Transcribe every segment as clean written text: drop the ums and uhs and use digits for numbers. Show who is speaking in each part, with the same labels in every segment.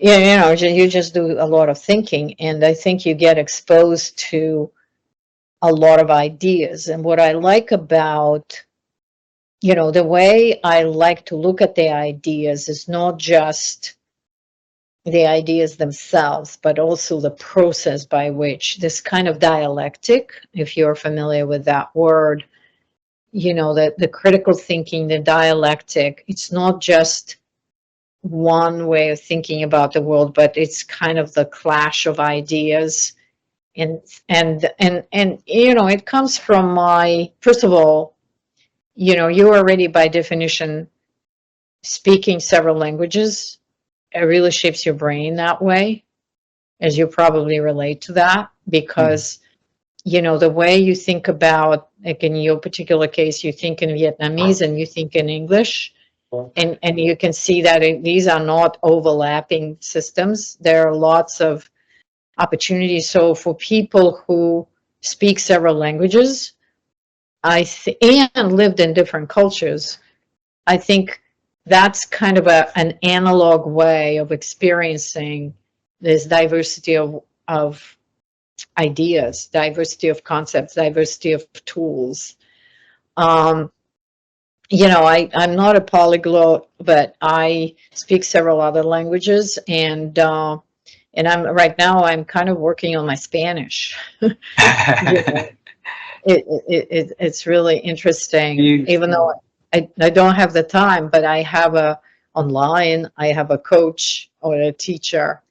Speaker 1: Yeah, you just do a lot of thinking, and I think you get exposed to a lot of ideas. And what I like about, the way I like to look at the ideas is not just the ideas themselves, but also the process by which this kind of dialectic, if you're familiar with that word, the critical thinking, the dialectic, it's not just one way of thinking about the world, but it's kind of the clash of ideas. And it comes from my, first of all, you're already by definition speaking several languages. It really shapes your brain that way, as you probably relate to that, because the way you think about, like in your particular case, you think in Vietnamese and you think in English, and you can see that these are not overlapping systems. There are lots of opportunities. So for people who speak several languages, and lived in different cultures, I think that's kind of an analog way of experiencing this diversity of ideas, diversity of concepts, diversity of tools. I'm not a polyglot, but I speak several other languages, and I'm kind of working on my Spanish. It's really interesting, even though I don't have the time, but I have I have a coach or a teacher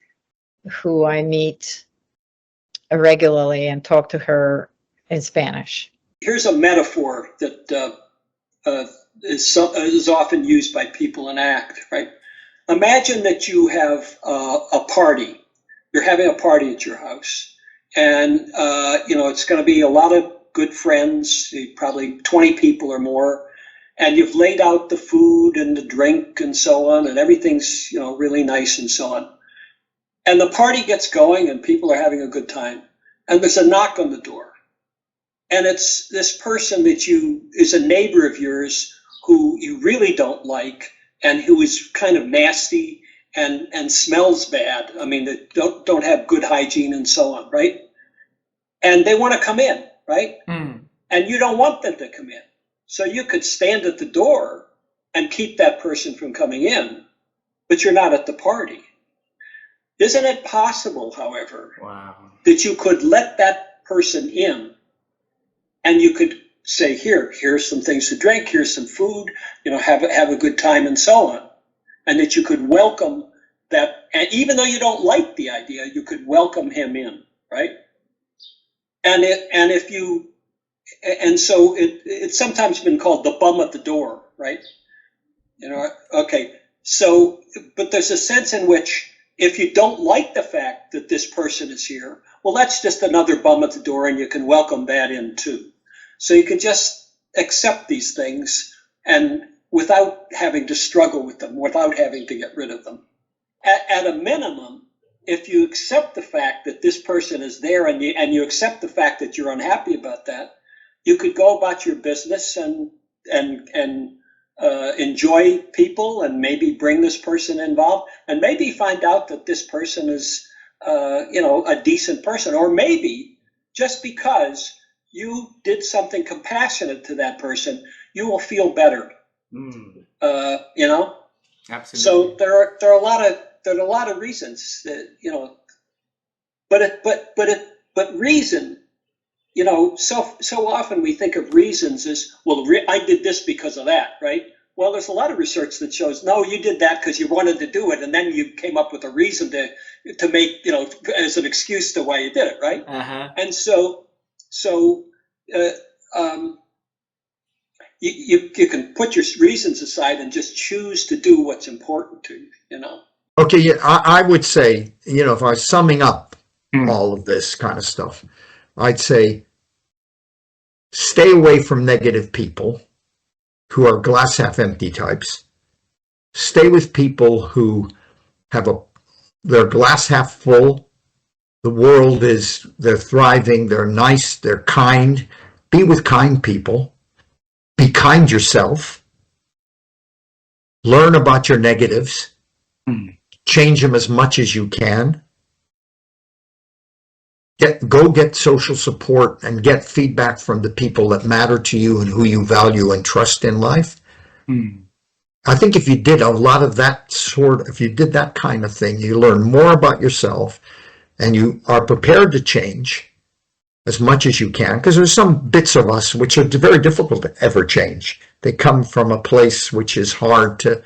Speaker 1: who I meet regularly and talk to her in Spanish.
Speaker 2: Here's a metaphor that is often used by people in ACT, right? Imagine that you have a party. You're having a party at your house, and it's going to be a lot of good friends, probably 20 people or more, and you've laid out the food and the drink and so on, and everything's really nice and so on. And the party gets going, and people are having a good time, and there's a knock on the door. And it's this person that is a neighbor of yours who you really don't like, and who is kind of nasty and smells bad. I mean, they don't have good hygiene and so on, right? And they want to come in, right? And you don't want them to come in. So you could stand at the door and keep that person from coming in, but you're not at the party. Isn't it possible, however, that you could let that person in, and you could say, here's some things to drink, here's some food, have a good time and so on. And that you could welcome that, and even though you don't like the idea, you could welcome him in, right? So it's sometimes been called the bum at the door, right? Okay. So, but there's a sense in which if you don't like the fact that this person is here, well, that's just another bum at the door, and you can welcome that in too. So you can just accept these things, and without having to struggle with them, without having to get rid of them. At a minimum, if you accept the fact that this person is there, and you accept the fact that you're unhappy about that, you could go about your business and enjoy people, and maybe bring this person involved, and maybe find out that this person is a decent person, or maybe just because you did something compassionate to that person, you will feel better. Absolutely. So there are a lot of reasons that, but reason, so often we think of reasons as, well, I did this because of that, right? Well, there's a lot of research that shows, no, you did that because you wanted to do it, and then you came up with a reason to make, as an excuse to why you did it, right? And so you can put your reasons aside and just choose to do what's important to you,
Speaker 3: Okay, yeah, I would say, if I was summing up all of this kind of stuff, I'd say stay away from negative people who are glass half empty types. Stay with people who have their glass half full. The world they're thriving, they're nice, they're kind. Be with kind people. Be kind yourself. Learn about your negatives. change them as much as you can. Go get social support and get feedback from the people that matter to you and who you value and trust in life. I think if you did a lot of that if you did that kind of thing, you learn more about yourself and you are prepared to change as much as you can, because there's some bits of us which are very difficult to ever change. They come from a place which is hard to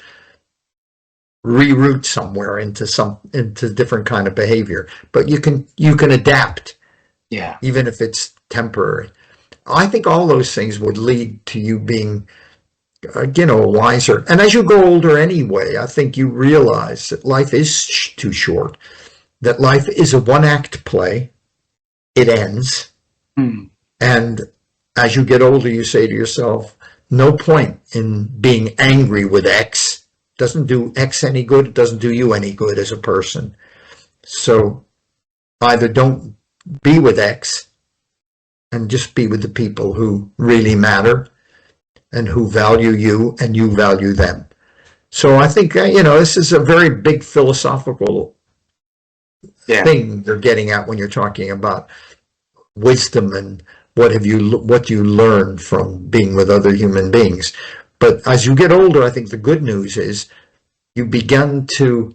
Speaker 3: reroute somewhere into different kind of behavior. But you can adapt, even if it's temporary. I think all those things would lead to you being, wiser. And as you go older anyway, I think you realize that life is too short, that life is a one-act play. It ends. And as you get older, you say to yourself, no point in being angry with X. Doesn't do X any good. It doesn't do you any good as a person. So either don't be with X and just be with the people who really matter and who value you and you value them. So I think, this is a very big philosophical thing you're getting at when you're talking about wisdom and what you learned from being with other human beings. But as you get older, I think the good news is you begin to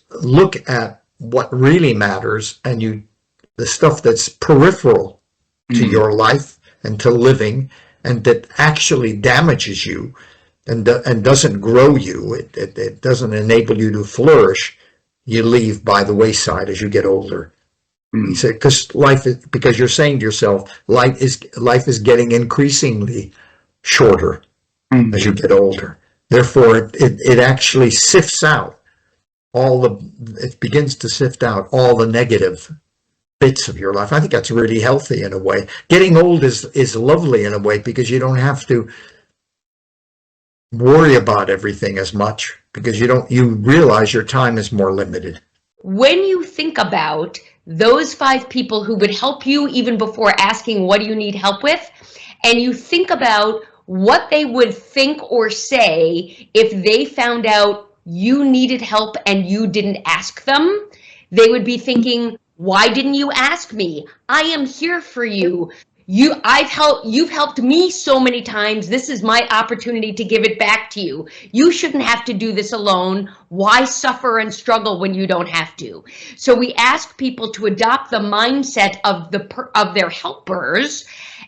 Speaker 3: look at what really matters, and the stuff that's peripheral to your life and to living, and that actually damages you and doesn't grow you. It doesn't enable you to flourish. You leave by the wayside as you get older. He said, because you're saying to yourself, life is getting increasingly shorter as you get older. Therefore, it actually sifts out it begins to sift out all the negative bits of your life. I think that's really healthy in a way. Getting old is lovely in a way, because you don't have to worry about everything as much, because you realize your time is more limited.
Speaker 4: When you think about those 5 people who would help you even before asking, what do you need help with? And you think about what they would think or say if they found out you needed help and you didn't ask them, they would be thinking, why didn't you ask me? I am here for you. You've helped me so many times. This is my opportunity to give it back to you. You shouldn't have to do this alone. Why suffer and struggle when you don't have to? So we ask people to adopt the mindset of their helpers.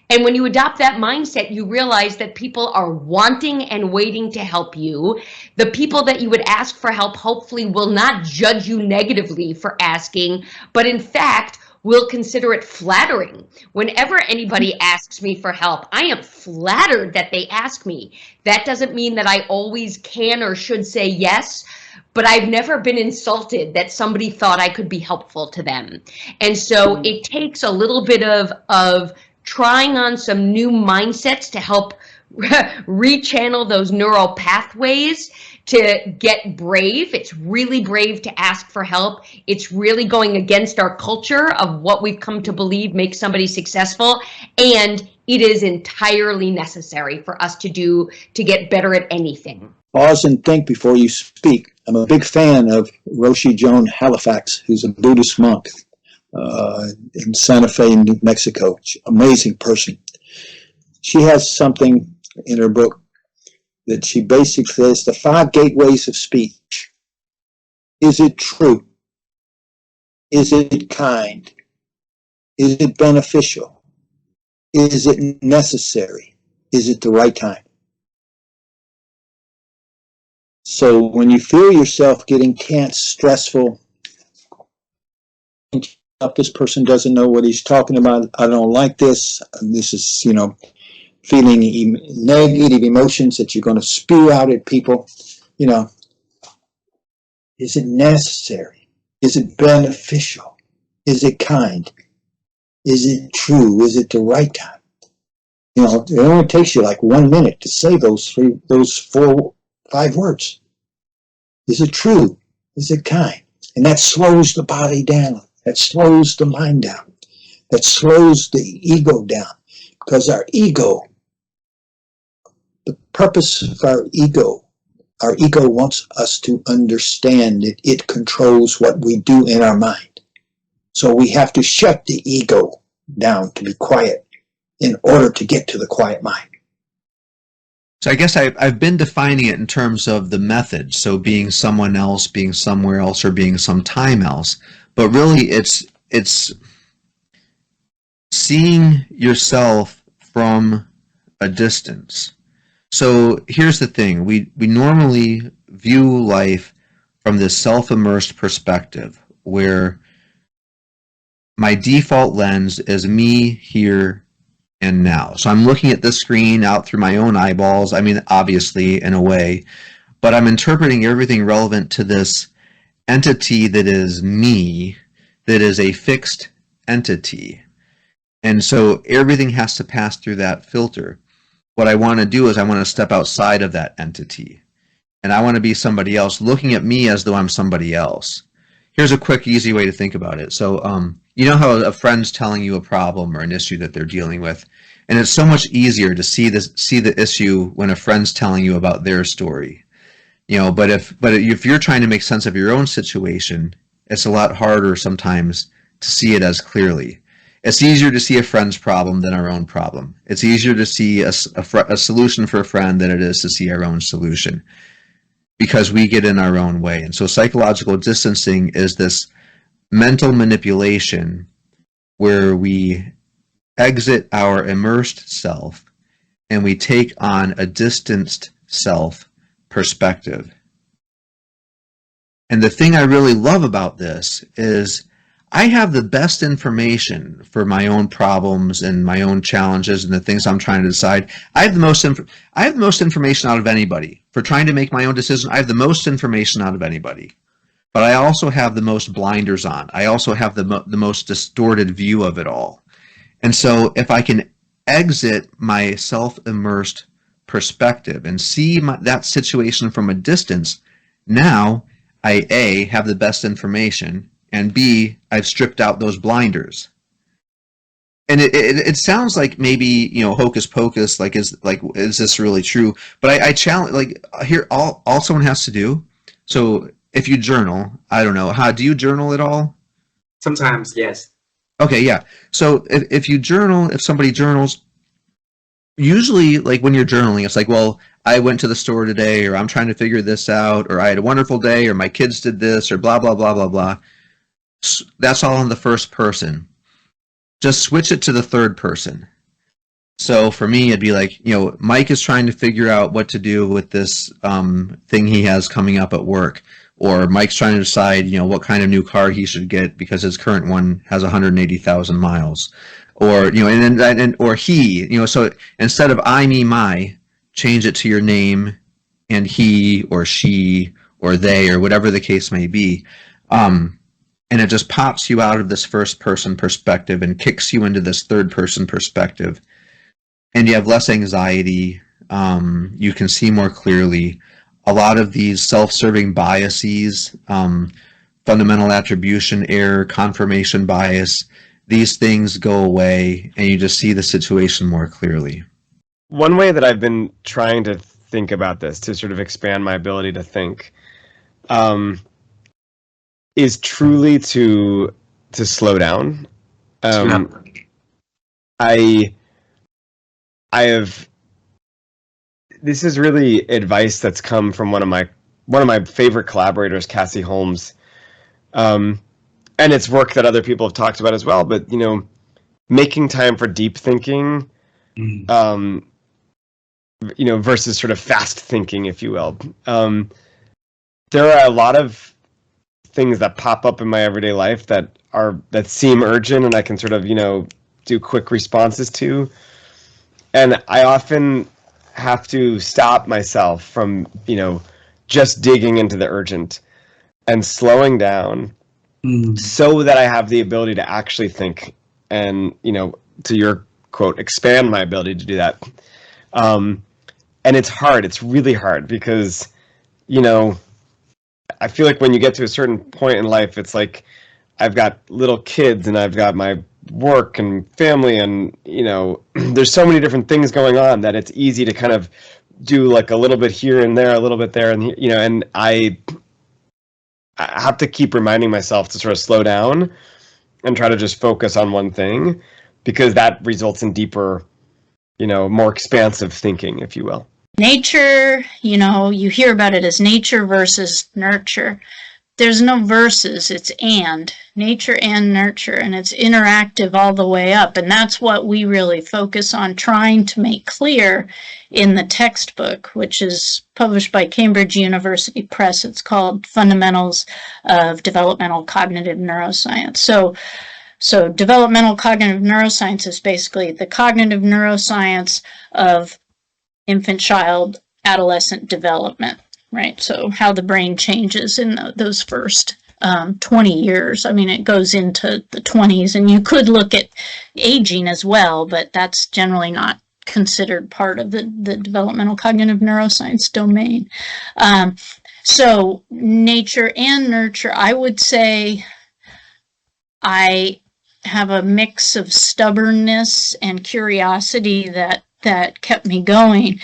Speaker 4: And when you adopt that mindset, you realize that people are wanting and waiting to help you. The people that you would ask for help hopefully will not judge you negatively for asking, but in fact, will consider it flattering. Whenever anybody asks me for help, I am flattered that they ask me. That doesn't mean that I always can or should say yes, but I've never been insulted that somebody thought I could be helpful to them. And so it takes a little bit of trying on some new mindsets to help rechannel those neural pathways to get brave. It's really brave to ask for help. It's really going against our culture of what we've come to believe makes somebody successful. And it is entirely necessary for us to get better at anything.
Speaker 5: Pause and think before you speak. I'm a big fan of Roshi Joan Halifax, who's a Buddhist monk in Santa Fe, New Mexico. Amazing person. She has something in her book that she basically says the 5 gateways of speech. Is it true? Is it kind? Is it beneficial? Is it necessary? Is it the right time? So when you feel yourself getting tense, stressful, this person doesn't know what he's talking about, I don't like this, this is, feeling negative emotions that you're going to spew out at people, is it necessary? Is it beneficial? Is it kind? Is it true? Is it the right time? It only takes you like 1 minute to say those 4, 5 words. Is it true? Is it kind? And that slows the body down. That slows the mind down. That slows the ego down. Because our ego, the purpose of our ego Our ego wants us to understand that it controls what we do in our mind. So we have to shut the ego down to be quiet in order to get to the quiet mind.
Speaker 6: So I guess I've been defining it in terms of the method, so being someone else, being somewhere else, or being sometime else. But really, it's seeing yourself from a distance. So here's the thing: we normally view life from this self-immersed perspective, where my default lens is me here and now. So I'm looking at this screen out through my own eyeballs. I mean, obviously, in a way, but I'm interpreting everything relevant to this entity that is me, that is a fixed entity. And so everything has to pass through that filter. What I want to do is I want to step outside of that entity. And I want to be somebody else, looking at me as though I'm somebody else. Here's a quick, easy way to think about it. So, you know how a friend's telling you a problem or an issue that they're dealing with, and it's so much easier to see the issue when a friend's telling you about their story. You know, but if you're trying to make sense of your own situation, it's a lot harder sometimes to see it as clearly. It's easier to see a friend's problem than our own problem. It's easier to see a solution for a friend than it is to see our own solution, because we get in our own way. And so psychological distancing is this mental manipulation where we exit our immersed self and we take on a distanced self perspective. And the thing I really love about this is I have the best information for my own problems and my own challenges and the things I'm trying to decide. I have the most information out of anybody. For trying to make my own decision, I have the most information out of anybody. But I also have the most blinders on. I also have the most distorted view of it all. And so if I can exit my self-immersed perspective and see that situation from a distance, now I A, have the best information, and B, I've stripped out those blinders. And it sounds like maybe, you know, hocus pocus, is this really true? But I challenge, here, all someone has to do, so if you journal, I don't know, do you journal at all?
Speaker 7: Sometimes, yes.
Speaker 6: Okay, yeah. So if you journal, if somebody journals, usually when you're journaling, it's like, well, I went to the store today, or I'm trying to figure this out, or I had a wonderful day, or my kids did this, or blah, blah, blah, blah, blah. That's all in the first person. Just switch it to the third person. So for me, it'd be like, you know, Mike is trying to figure out what to do with this thing he has coming up at work. Or Mike's trying to decide, you know, what kind of new car he should get because his current one has 180,000 miles. Or, you know, or he, you know, so instead of I, me, my, change it to your name and he or she or they or whatever the case may be. And it just pops you out of this first person perspective and kicks you into this third person perspective. And you have less anxiety. You can see more clearly. A lot of these self-serving biases, fundamental attribution error, confirmation bias, these things go away and you just see the situation more clearly.
Speaker 7: One way that I've been trying to think about this to sort of expand my ability to think is truly to slow down. I have. This is really advice that's come from one of my favorite collaborators, Cassie Holmes, and it's work that other people have talked about as well. But you know, making time for deep thinking, you know, versus sort of fast thinking, if you will. There are a lot of things that pop up in my everyday life that seem urgent, and I can sort of, you know, do quick responses to, and I often have to stop myself from, you know, just digging into the urgent and slowing down so that I have the ability to actually think and, you know, to your quote, expand my ability to do that. And it's hard. It's really hard because, you know, I feel like when you get to a certain point in life, it's like I've got little kids and I've got my work and family and, you know, there's so many different things going on that it's easy to kind of do like a little bit here and there, a little bit there, and you know, and I have to keep reminding myself to sort of slow down and try to just focus on one thing, because that results in deeper, you know, more expansive thinking, if you will.
Speaker 8: Nature, you know, you hear about it as nature versus nurture. There's no versus, it's and. Nature and nurture, and it's interactive all the way up. And that's what we really focus on trying to make clear in the textbook, which is published by Cambridge University Press. It's called Fundamentals of Developmental Cognitive Neuroscience. So developmental cognitive neuroscience is basically the cognitive neuroscience of infant, child, adolescent development, right? So how the brain changes in those first 20 years. I mean, it goes into the 20s, and you could look at aging as well, but that's generally not considered part of the developmental cognitive neuroscience domain. So nature and nurture, I would say I have a mix of stubbornness and curiosity that kept me going.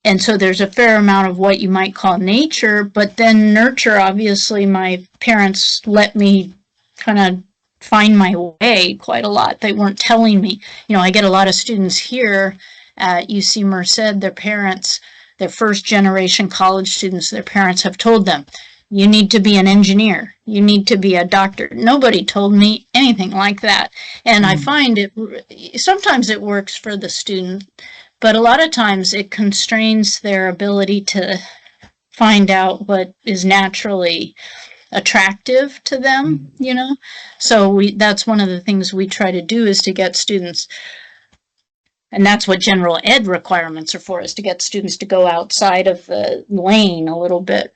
Speaker 8: And so there's a fair amount of what you might call nature, but then nurture, obviously my parents let me kind of find my way quite a lot. They weren't telling me. You know, I get a lot of students here at UC Merced, their parents, their first generation college students, their parents have told them, you need to be an engineer. You need to be a doctor. Nobody told me anything like that. And I find sometimes it works for the student, but a lot of times it constrains their ability to find out what is naturally attractive to them, you know? So that's one of the things we try to do, is to get students, and that's what general ed requirements are for, is to get students to go outside of the lane a little bit.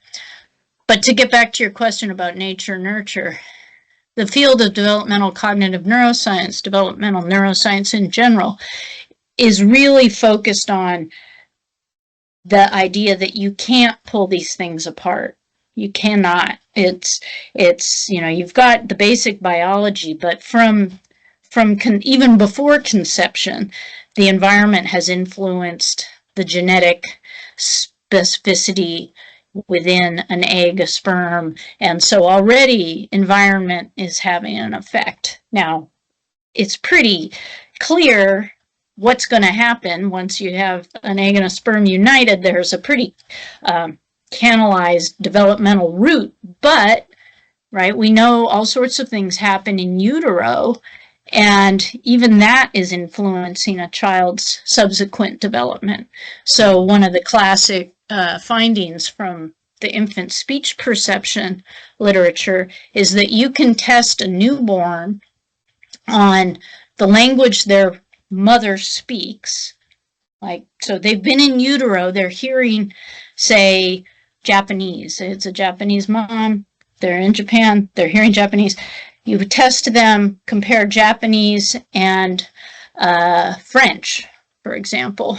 Speaker 8: But to get back to your question about nature, nurture, the field of developmental cognitive neuroscience, developmental neuroscience in general, is really focused on the idea that you can't pull these things apart. You cannot. It's you know, you've got the basic biology, but from even before conception, the environment has influenced the genetic specificity within an egg, a sperm, and so already environment is having an effect. Now, it's pretty clear what's going to happen once you have an egg and a sperm united. There's a pretty canalized developmental route, but, right, we know all sorts of things happen in utero, and even that is influencing a child's subsequent development. So one of the classic findings from the infant speech perception literature is that you can test a newborn on the language their mother speaks. Like, so they've been in utero, they're hearing, say, Japanese. It's a Japanese mom, they're in Japan, they're hearing Japanese. You test them, compare Japanese and French, for example.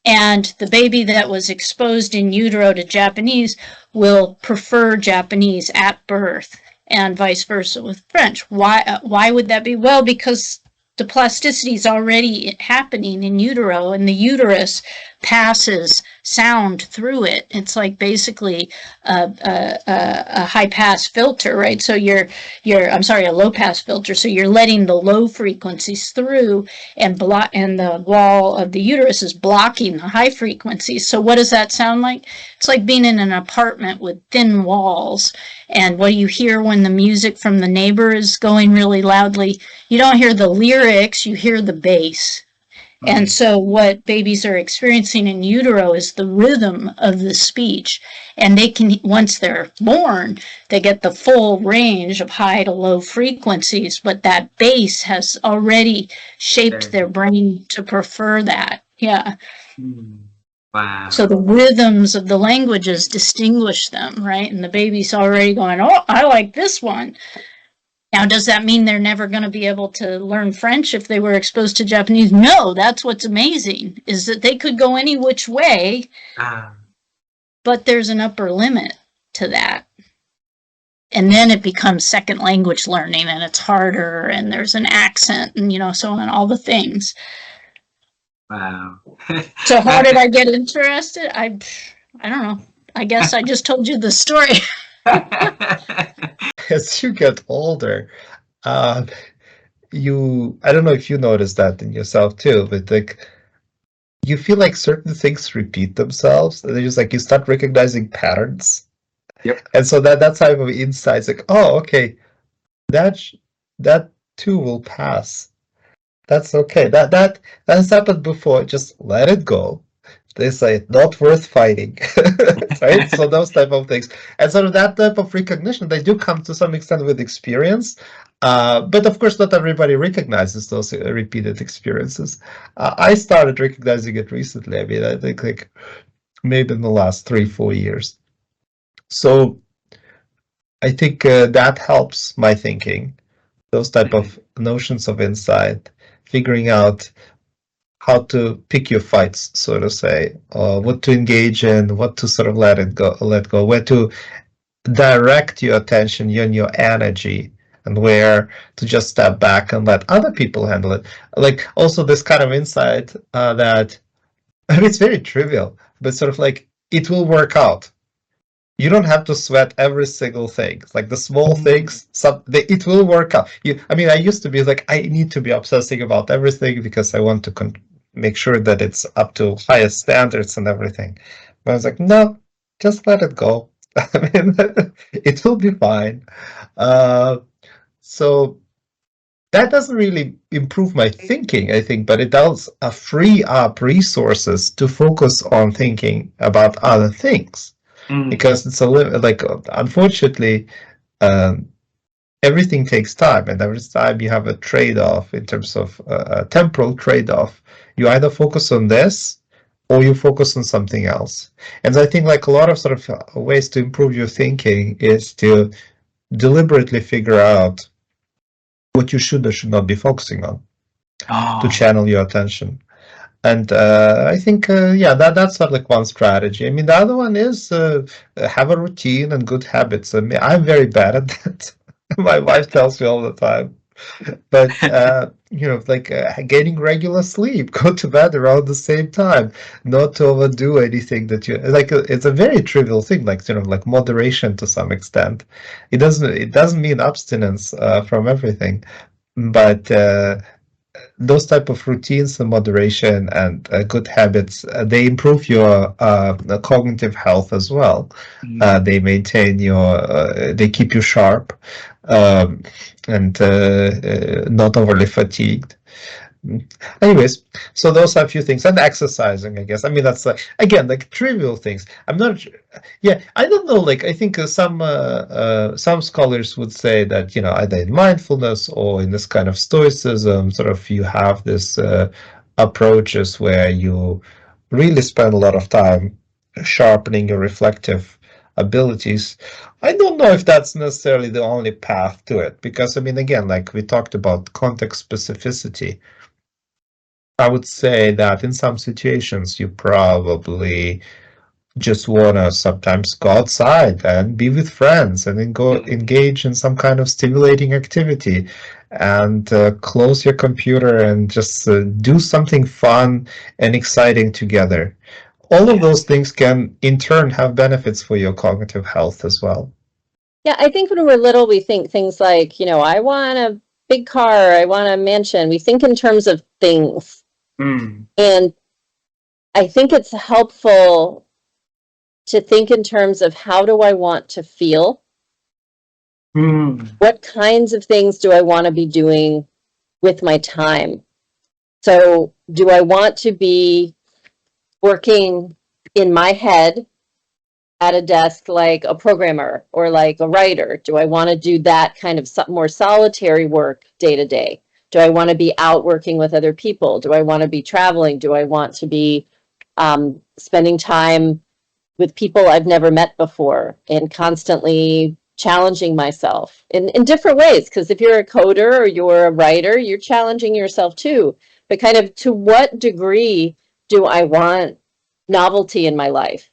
Speaker 8: And the baby that was exposed in utero to Japanese will prefer Japanese at birth, and vice versa with French. Why would that be? Well, because the plasticity is already happening in utero, and the uterus passes sound through it. It's like basically a high pass filter, right? So a low pass filter. So you're letting the low frequencies through, and the wall of the uterus is blocking the high frequencies. So what does that sound like? It's like being in an apartment with thin walls. And what do you hear when the music from the neighbor is going really loudly? You don't hear the lyrics, you hear the bass. And so what babies are experiencing in utero is the rhythm of the speech. And they can, once they're born, they get the full range of high to low frequencies, but that bass has already shaped their brain to prefer that. Yeah.
Speaker 9: Wow.
Speaker 8: So the rhythms of the languages distinguish them, right? And the baby's already going, oh, I like this one. Now, does that mean they're never going to be able to learn French if they were exposed to Japanese? No, that's what's amazing, is that they could go any which way, but there's an upper limit to that. And then it becomes second language learning, and it's harder, and there's an accent, and, you know, so on, all the things.
Speaker 9: Wow.
Speaker 8: So how did I get interested? I don't know. I guess I just told you the story.
Speaker 10: As you get older, uh, I don't know if you notice that in yourself too, but like you feel like certain things repeat themselves, and they're just like you start recognizing patterns.
Speaker 9: Yep.
Speaker 10: And so that's type of insights, like, oh, okay, that too will pass. That's okay. That's happened before. Just let it go. They say not worth fighting, right? So those type of things, and sort of that type of recognition, they do come to some extent with experience, but of course not everybody recognizes those repeated experiences. I started recognizing it recently. I mean, I think like maybe in the last 3-4 years. So I think that helps my thinking. Those type of notions of insight, figuring out how to pick your fights, so to say, what to engage in, what to sort of let go, where to direct your attention and your energy, and where to just step back and let other people handle it. Like also this kind of insight that I mean, it's very trivial, but sort of like it will work out. You don't have to sweat every single thing. It's like the small things, it will work out. I mean, I used to be like, I need to be obsessing about everything because I want to make sure that it's up to highest standards and everything. But I was like, no, just let it go. I mean, it will be fine. So that doesn't really improve my thinking, I think, but it does free up resources to focus on thinking about other things. Because it's like unfortunately everything takes time, and every time you have a trade-off in terms of a temporal trade-off. You either focus on this or you focus on something else. And I think like a lot of sort of ways to improve your thinking is to deliberately figure out what you should or should not be focusing on to channel your attention. And I think, yeah, that's sort of like one strategy. I mean, the other one is have a routine and good habits. I mean, I'm very bad at that. My wife tells me all the time. But, you know, like getting regular sleep, go to bed around the same time, not to overdo anything that you like. It's a very trivial thing, like, you know, like moderation to some extent. It doesn't mean abstinence from everything, but those type of routines and moderation and good habits, they improve your cognitive health as well. They maintain they keep you sharp and not overly fatigued. Anyways, so those are a few things, and exercising, I guess. I mean, that's again like trivial things. I'm not. Yeah, I don't know. Like, I think some scholars would say that, you know, either in mindfulness or in this kind of stoicism, sort of you have this approaches where you really spend a lot of time sharpening your reflective abilities. I don't know if that's necessarily the only path to it, because I mean, again, like we talked about context specificity. I would say that in some situations you probably just want to sometimes go outside and be with friends and then go engage in some kind of stimulating activity and close your computer and just do something fun and exciting together. All of those things can in turn have benefits for your cognitive health as well.
Speaker 11: Yeah, I think when we're little, we think things like, you know, I want a big car, I want a mansion. We think in terms of things. And I think it's helpful to think in terms of how do I want to feel? What kinds of things do I want to be doing with my time? So do I want to be working in my head at a desk like a programmer or like a writer? Do I want to do that kind of more solitary work day to day? Do I want to be out working with other people? Do I want to be traveling? Do I want to be spending time with people I've never met before and constantly challenging myself in different ways? Because if you're a coder or you're a writer, you're challenging yourself too. But kind of to what degree do I want novelty in my life?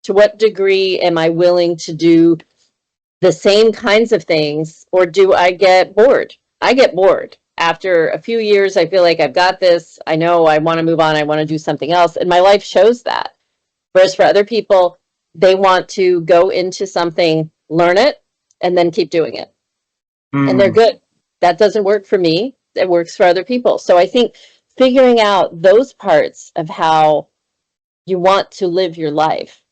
Speaker 11: To what degree am I willing to do the same kinds of things, or do I get bored? I get bored. after a few years, I feel like I've got this. I know I want to move on. I want to do something else. And my life shows that. Whereas for other people, they want to go into something, learn it, and then keep doing it. And they're good. That doesn't work for me. It works for other people. So I think figuring out those parts of how you want to live your life,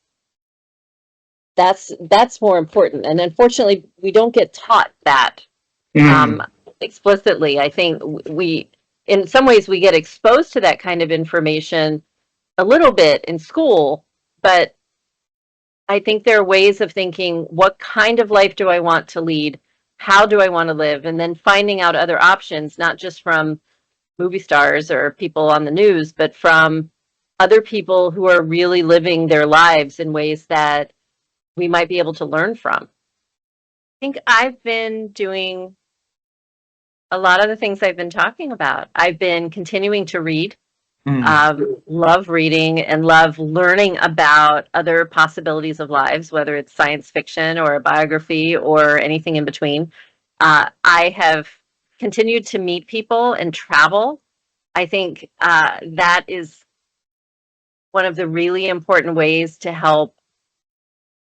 Speaker 11: that's more important. And unfortunately, we don't get taught that explicitly. I think we, in some ways, we get exposed to that kind of information a little bit in school, but I think there are ways of thinking, what kind of life do I want to lead? How do I want to live? And then finding out other options, not just from movie stars or people on the news, but from other people who are really living their lives in ways that we might be able to learn from. I think I've been doing a lot of the things I've been talking about. I've been continuing to read. Love reading and love learning about other possibilities of lives, whether it's science fiction or a biography or anything in between. I have continued to meet people and travel. I think that is one of the really important ways to help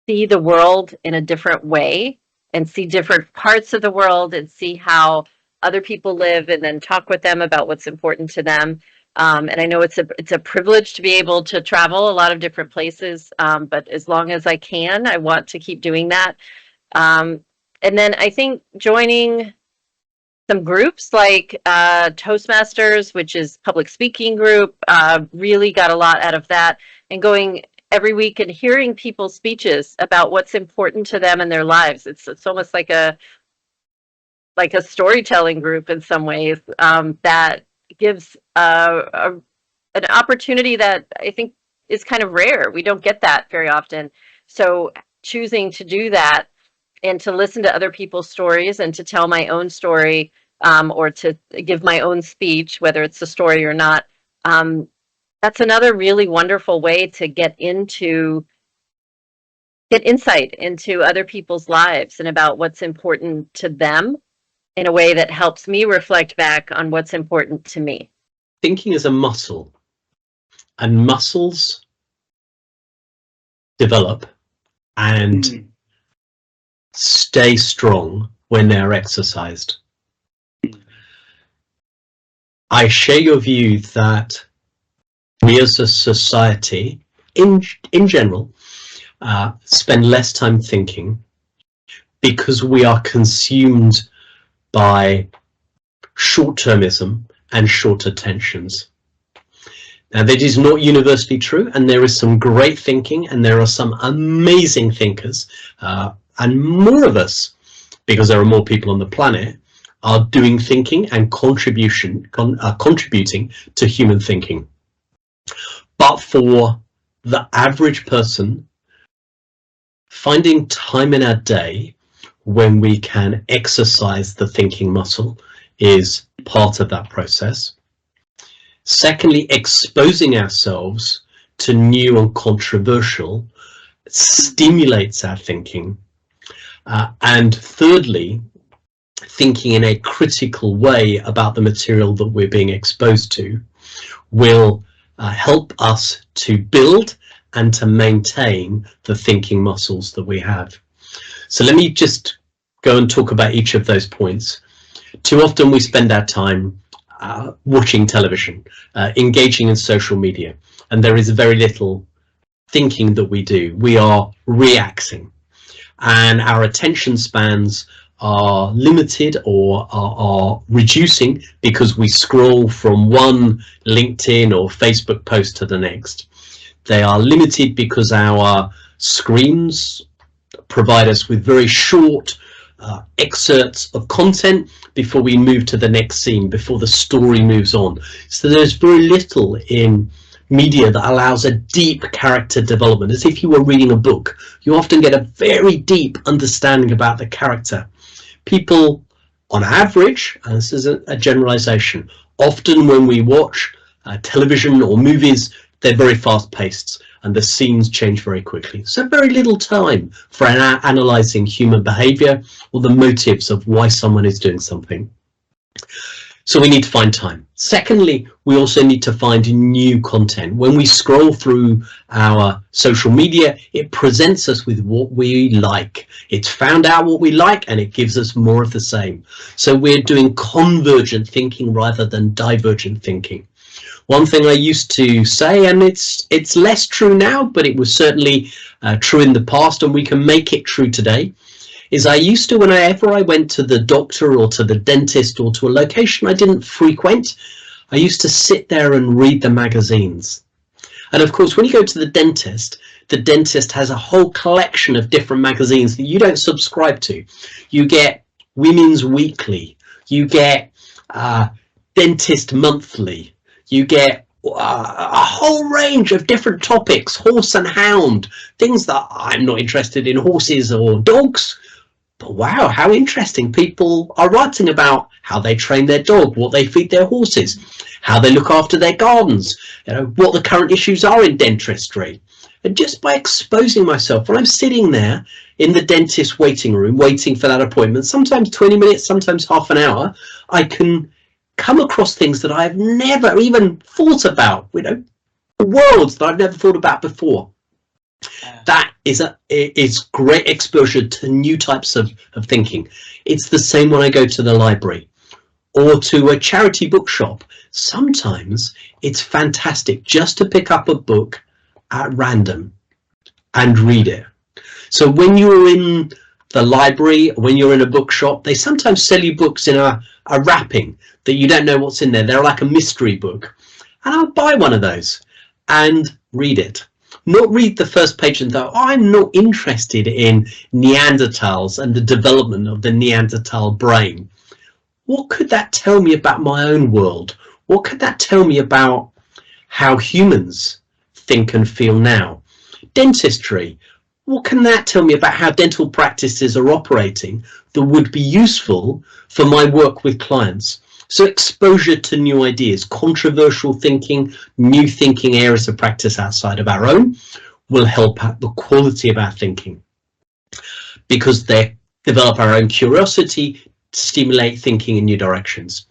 Speaker 11: see the world in a different way and see different parts of the world and see how other people live and then talk with them about what's important to them. And I know it's a privilege to be able to travel a lot of different places, but as long as I can, I want to keep doing that. And then I think joining some groups like Toastmasters, which is public speaking group, really got a lot out of that. And going every week and hearing people's speeches about what's important to them in their lives. It's almost like a storytelling group in some ways, that gives an opportunity that I think is kind of rare. We don't get that very often. So choosing to do that and to listen to other people's stories and to tell my own story, or to give my own speech, whether it's a story or not, that's another really wonderful way to get insight into other people's lives and about what's important to them in a way that helps me reflect back on what's important to me.
Speaker 12: Thinking is a muscle, and muscles develop and stay strong when they're exercised. I share your view that we as a society, in general, spend less time thinking because we are consumed by short-termism and short attentions. Now, that is not universally true, and there is some great thinking, and there are some amazing thinkers, and more of us, because there are more people on the planet, are doing thinking and contributing to human thinking. But for the average person, finding time in our day when we can exercise the thinking muscle is part of that process. Secondly, exposing ourselves to new and controversial stimulates our thinking. And thirdly, thinking in a critical way about the material that we're being exposed to will help us to build and to maintain the thinking muscles that we have. So let me just go and talk about each of those points. Too often we spend our time watching television, engaging in social media, and there is very little thinking that we do. We are reacting, and our attention spans are limited or are reducing because we scroll from one LinkedIn or Facebook post to the next. They are limited because our screens provide us with very short excerpts of content before we move to the next scene, before the story moves on. So there's very little in media that allows a deep character development. As if you were reading a book, you often get a very deep understanding about the character. People, on average, and this is a generalization, often when we watch television or movies, they're very fast paced and the scenes change very quickly. So very little time for analyzing human behavior or the motives of why someone is doing something. So we need to find time. Secondly, we also need to find new content. When we scroll through our social media, it presents us with what we like. It's found out what we like and it gives us more of the same. So we're doing convergent thinking rather than divergent thinking. One thing I used to say, and it's less true now, but it was certainly true in the past, and we can make it true today, is I used to, whenever I went to the doctor or to the dentist or to a location I didn't frequent, I used to sit there and read the magazines. And of course, when you go to the dentist has a whole collection of different magazines that you don't subscribe to. You get Women's Weekly, you get Dentist Monthly, you get a whole range of different topics, horse and hound, things that I'm not interested in, horses or dogs. But wow, how interesting. People are writing about how they train their dog, what they feed their horses, how they look after their gardens, you know, what the current issues are in dentistry. And just by exposing myself, when I'm sitting there in the dentist waiting room, waiting for that appointment, sometimes 20 minutes, sometimes half an hour, I can come across things that I've never even thought about, you know, worlds that I've never thought about before. That is great exposure to new types of thinking. It's the same when I go to the library or to a charity bookshop. Sometimes it's fantastic just to pick up a book at random and read it. So when you're in the library, when you're in a bookshop, they sometimes sell you books in a wrapping that you don't know what's in there. They're like a mystery book. And I'll buy one of those and read it. Not read the first page and go, oh, I'm not interested in Neanderthals and the development of the Neanderthal brain. What could that tell me about my own world? What could that tell me about how humans think and feel now? Dentistry. What can that tell me about how dental practices are operating that would be useful for my work with clients? So exposure to new ideas, controversial thinking, new thinking areas of practice outside of our own will help out the quality of our thinking, because they develop our own curiosity, stimulate thinking in new directions.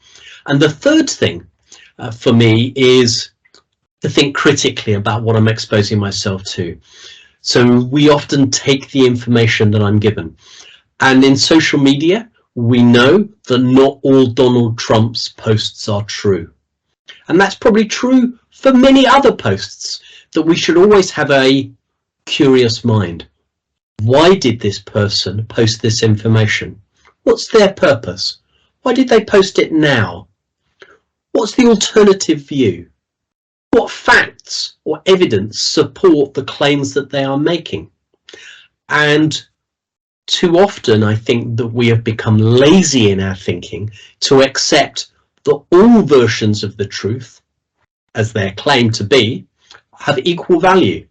Speaker 12: And the third thing for me is to think critically about what I'm exposing myself to. So we often take the information that I'm given. And in social media, we know that not all Donald Trump's posts are true. And that's probably true for many other posts, that we should always have a curious mind. Why did this person post this information? What's their purpose? Why did they post it now? What's the alternative view? What facts or evidence support the claims that they are making? And too often, I think that we have become lazy in our thinking to accept that all versions of the truth, as they're claimed to be, have equal value.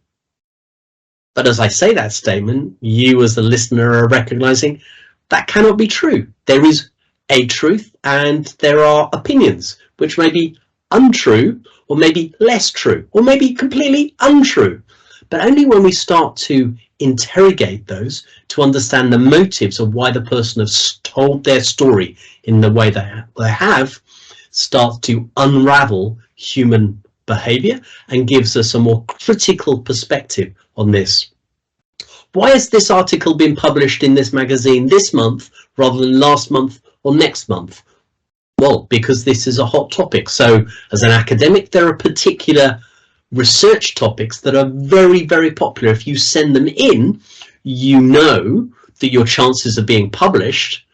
Speaker 12: But as I say that statement, you as the listener are recognizing that cannot be true. There is a truth and there are opinions which may be untrue, or maybe less true, or maybe completely untrue. But only when we start to interrogate those to understand the motives of why the person has told their story in the way they have, starts to unravel human behavior and gives us a more critical perspective on this. Why has this article been published in this magazine this month rather than last month or next month? Well, because this is a hot topic. So as an academic, there are particular research topics that are very, very popular. If you send them in, you know that your chances of being published.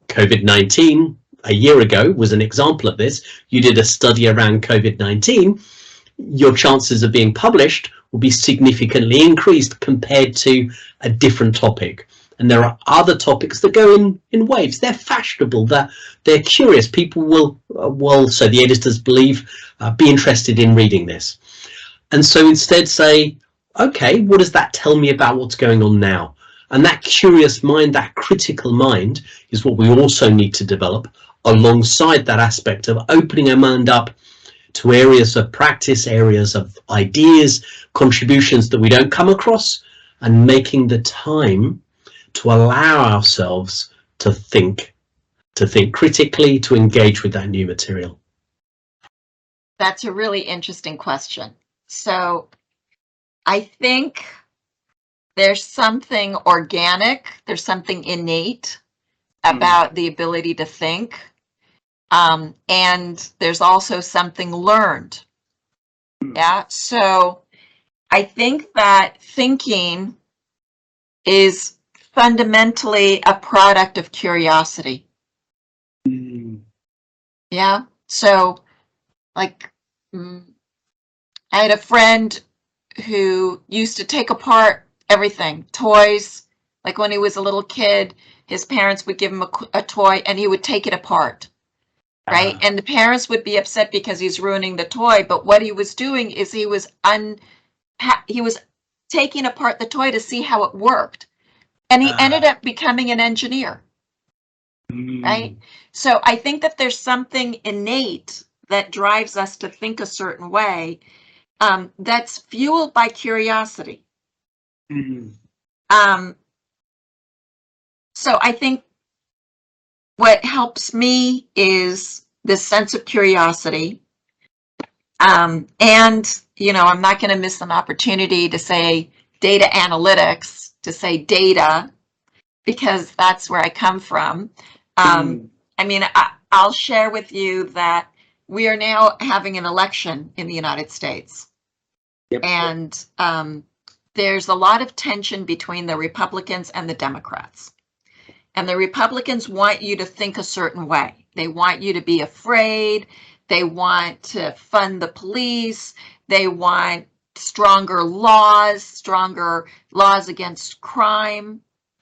Speaker 12: COVID-19 a year ago was an example of this. You did a study around COVID-19. Your chances of being published will be significantly increased compared to a different topic. And there are other topics that go in waves. They're fashionable, they're curious. People will, so the editors believe, be interested in reading this. And so instead say, okay, what does that tell me about what's going on now? And that curious mind, that critical mind, is what we also need to develop alongside that aspect of opening our mind up to areas of practice, areas of ideas, contributions that we don't come across, and making the time to allow ourselves to think to think critically, to engage with that new material?
Speaker 13: That's a really interesting question. So I think there's something organic, there's something innate about the ability to think. And there's also something learned. Yeah. So I think that thinking is fundamentally a product of curiosity. Yeah. So, like, I had a friend who used to take apart everything, toys. Like when he was a little kid, his parents would give him a toy and he would take it apart. Right. And the parents would be upset because he's ruining the toy. But what he was doing is he was taking apart the toy to see how it worked. And he ended up becoming an engineer. Right. So I think that there's something innate that drives us to think a certain way, that's fueled by curiosity. So I think what helps me is this sense of curiosity. And, I'm not going to miss an opportunity to say data analytics, to say data, because that's where I come from. I'll share with you that we are now having an election in the United States. And there's a lot of tension between the Republicans and the Democrats. And the Republicans want you to think a certain way. They want you to be afraid. They want to fund the police. They want stronger laws against crime,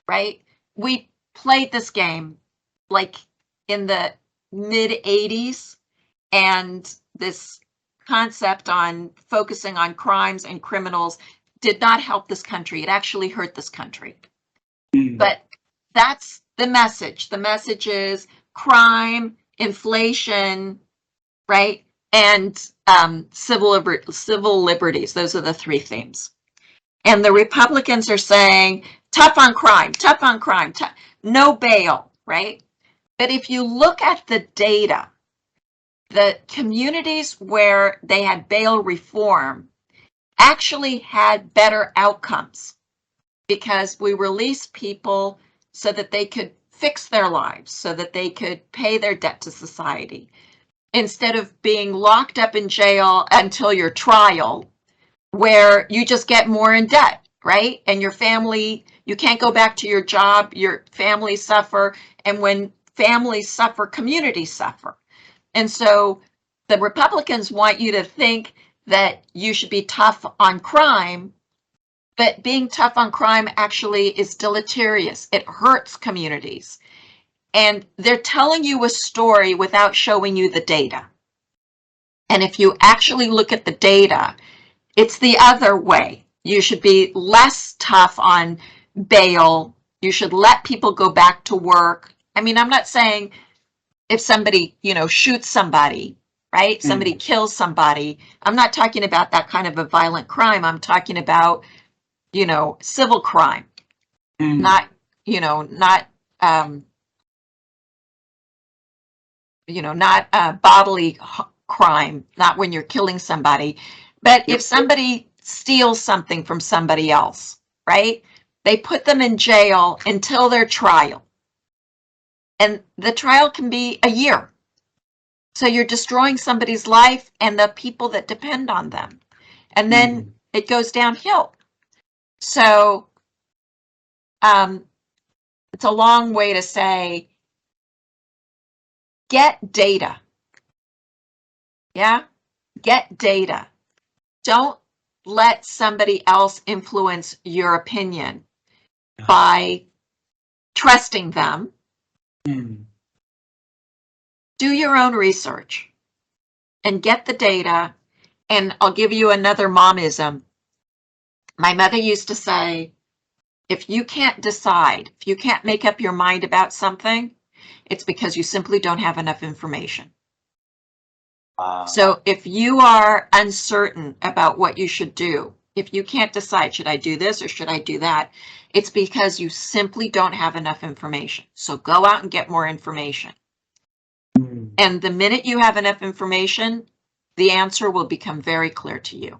Speaker 13: right? We played this game like in the mid 80s, and this concept on focusing on crimes and criminals did not help this country. It actually hurt this country. But that's the message. The message is crime, inflation, right? And civil liberties. Those are the three themes. And the Republicans are saying tough on crime, no bail, right? But if you look at the data, the communities where they had bail reform actually had better outcomes because we released people so that they could fix their lives, so that they could pay their debt to society, instead of being locked up in jail until your trial, where you just get more in debt, right? And your family, you can't go back to your job, your family suffer, and when families suffer, communities suffer. And so the Republicans want you to think that you should be tough on crime, but being tough on crime actually is deleterious. It hurts communities. And they're telling you a story without showing you the data. And if you actually look at the data, it's the other way. You should be less tough on bail. You should let people go back to work. I'm not saying if somebody, shoots somebody, right? Somebody kills somebody. I'm not talking about that kind of a violent crime. I'm talking about, civil crime, not bodily crime, not when you're killing somebody. But if somebody steals something from somebody else, right? They put them in jail until their trial. And the trial can be a year. So you're destroying somebody's life and the people that depend on them. And then it goes downhill. So it's a long way to say, get data. Yeah, get data. Don't let somebody else influence your opinion by trusting them. Do your own research and get the data. And I'll give you another momism. My mother used to say, if you can't decide, if you can't make up your mind about something, it's because you simply don't have enough information. So if you are uncertain about what you should do, if you can't decide, should I do this or should I do that? It's because you simply don't have enough information. So go out and get more information. And the minute you have enough information, the answer will become very clear to you.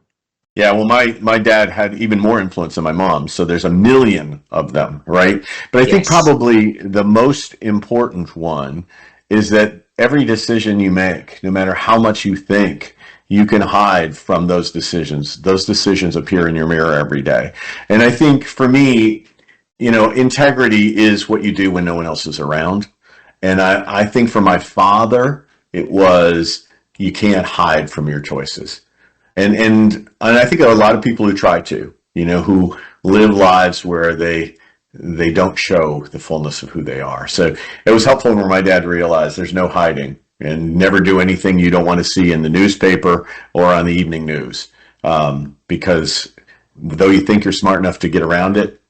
Speaker 14: Yeah, well, my dad had even more influence than my mom, so there's a million of them, right? But I think probably the most important one is that every decision you make, no matter how much you think, you can hide from those decisions. Those decisions appear in your mirror every day. And I think for me, integrity is what you do when no one else is around. And I think for my father, it was you can't hide from your choices. And I think there are a lot of people who try to, who live lives where they don't show the fullness of who they are. So it was helpful when my dad realized there's no hiding and never do anything you don't want to see in the newspaper or on the evening news. Because though you think you're smart enough to get around it,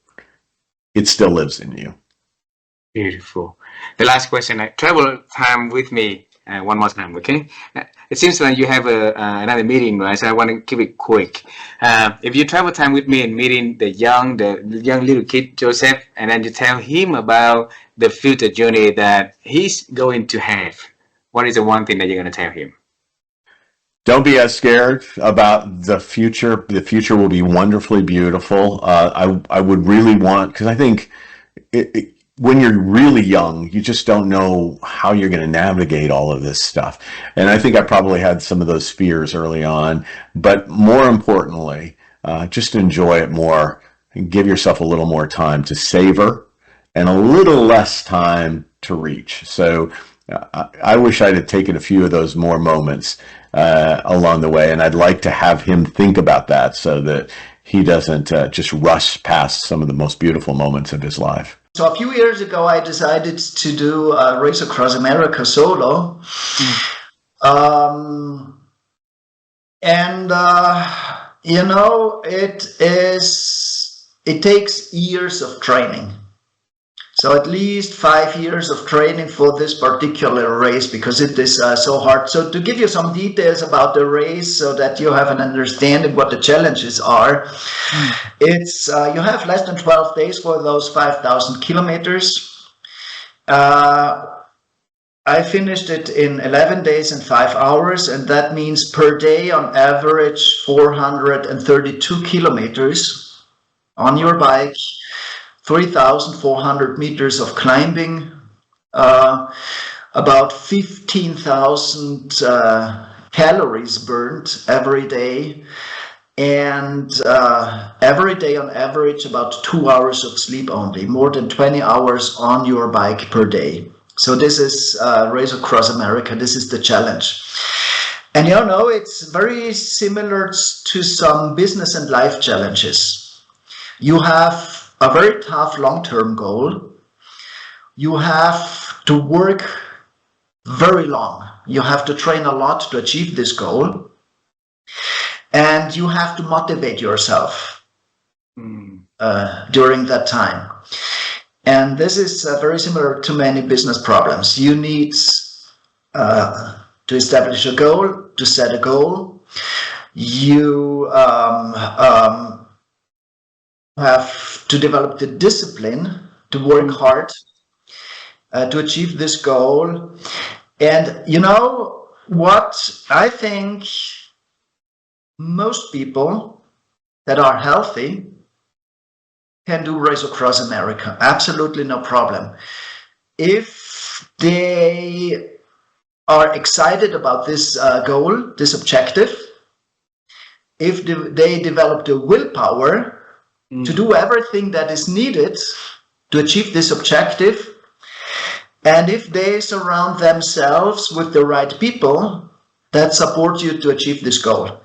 Speaker 14: it still lives in you.
Speaker 9: Beautiful. The last question, travel time with me one more time, okay? It seems like you have another meeting, right? So I want to keep it quick. If you travel time with me and meeting the young little kid, Joseph, and then you tell him about the future journey that he's going to have, what is the one thing that you're going to tell him?
Speaker 14: Don't be as scared about the future. The future will be wonderfully beautiful. I would really want, because I think when you're really young, you just don't know how you're going to navigate all of this stuff. And I think I probably had some of those fears early on, but more importantly, just enjoy it more and give yourself a little more time to savor and a little less time to reach. So I wish I'd have taken a few of those more moments along the way, and I'd like to have him think about that so that he doesn't just rush past some of the most beautiful moments of his life.
Speaker 15: So a few years ago, I decided to do a race across America solo. It takes years of training. So at least 5 years of training for this particular race, because it is so hard. So to give you some details about the race so that you have an understanding what the challenges are, it's you have less than 12 days for those 5,000 kilometers. I finished it in 11 days and 5 hours, and that means per day on average 432 kilometers on your bike. 3,400 meters of climbing, about 15,000 calories burned every day, and every day on average about 2 hours of sleep only, more than 20 hours on your bike per day. So this is Race Across America. This is the challenge. And it's very similar to some business and life challenges. You have a very tough long-term goal. You have to work very long. You have to train a lot to achieve this goal. And you have to motivate yourself during that time. And this is very similar to many business problems. You need to establish a goal, to set a goal. You have to develop the discipline to work hard to achieve this goal. And what I think most people that are healthy can do Race Across America, absolutely no problem. If they are excited about this goal, this objective, if they develop the willpower to do everything that is needed to achieve this objective, and if they surround themselves with the right people that support you to achieve this goal.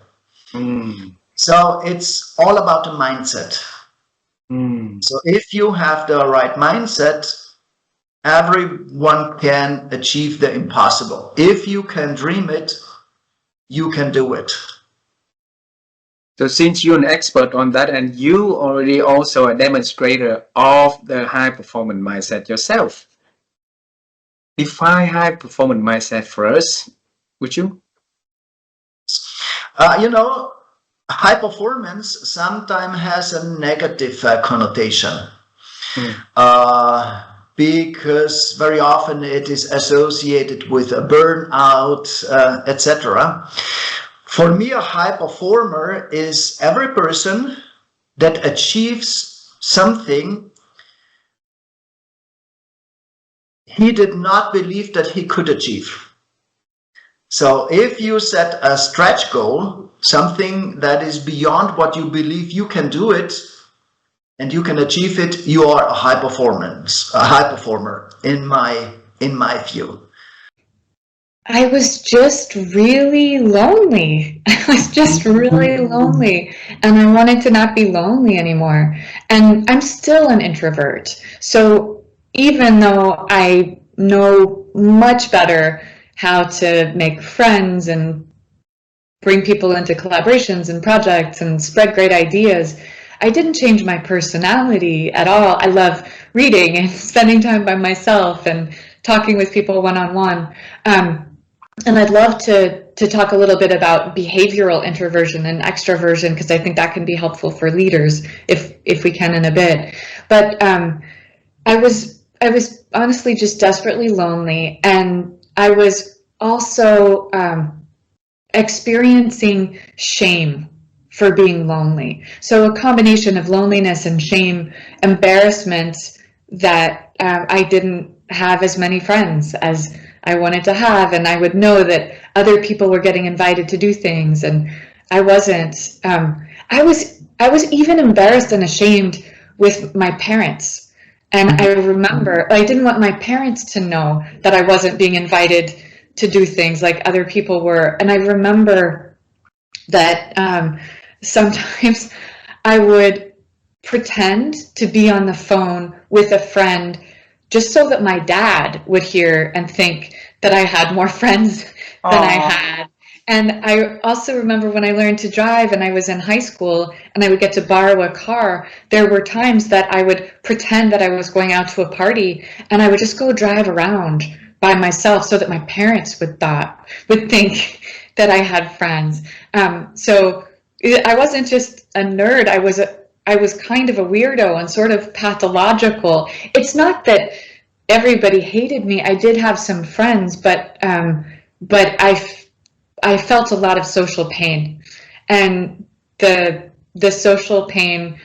Speaker 15: So it's all about the mindset. So if you have the right mindset, everyone can achieve the impossible. If you can dream it, you can do it.
Speaker 9: So since you're an expert on that and you already also a demonstrator of the high performance mindset yourself, define high performance mindset for us, would you?
Speaker 15: High performance sometimes has a negative connotation. because very often it is associated with a burnout, etc. For me, a high performer is every person that achieves something he did not believe that he could achieve. So if you set a stretch goal, something that is beyond what you believe you can do it, and you can achieve it, you are a high performer in my view.
Speaker 1: I was just really lonely. I was just really lonely, and I wanted to not be lonely anymore. And I'm still an introvert. So even though I know much better how to make friends and bring people into collaborations and projects and spread great ideas, I didn't change my personality at all. I love reading and spending time by myself and talking with people one-on-one. And I'd love to talk a little bit about behavioral introversion and extroversion, because I think that can be helpful for leaders if we can in a bit. But I was honestly just desperately lonely, and I was also experiencing shame for being lonely. So a combination of loneliness and shame, embarrassment that I didn't have as many friends as I wanted to have, and I would know that other people were getting invited to do things, and I wasn't. I was even embarrassed and ashamed with my parents, and I remember I didn't want my parents to know that I wasn't being invited to do things like other people were, and I remember that sometimes I would pretend to be on the phone with a friend just so that my dad would hear and think that I had more friends than I had. And I also remember when I learned to drive and I was in high school and I would get to borrow a car, there were times that I would pretend that I was going out to a party and I would just go drive around by myself so that my parents would think that I had friends. So I wasn't just a nerd, I was kind of a weirdo and sort of pathological. It's not that everybody hated me. I did have some friends, but I felt a lot of social pain, and the social pain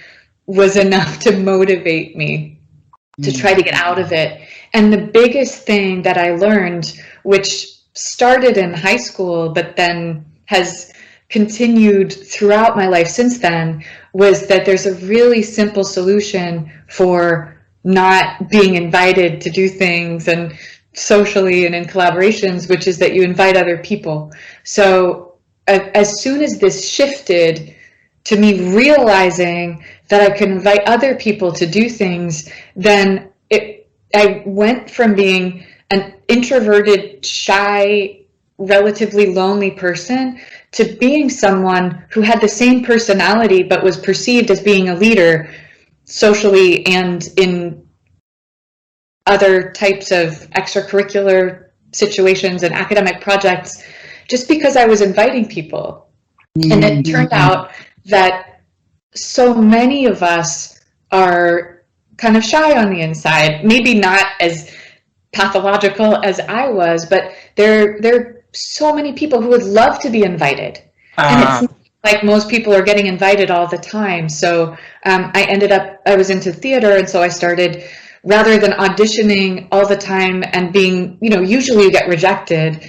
Speaker 1: was enough to motivate me to try to get out of it. And the biggest thing that I learned, which started in high school but then has continued throughout my life since then, was that there's a really simple solution for not being invited to do things and socially and in collaborations, which is that you invite other people. So as soon as this shifted to me realizing that I could invite other people to do things, then I went from being an introverted, shy, relatively lonely person to being someone who had the same personality but was perceived as being a leader socially and in other types of extracurricular situations and academic projects, just because I was inviting people. And it turned out that so many of us are kind of shy on the inside, maybe not as pathological as I was, but there are so many people who would love to be invited. And it's not like most people are getting invited all the time. So I was into theater, and so I started, rather than auditioning all the time and being, usually you get rejected,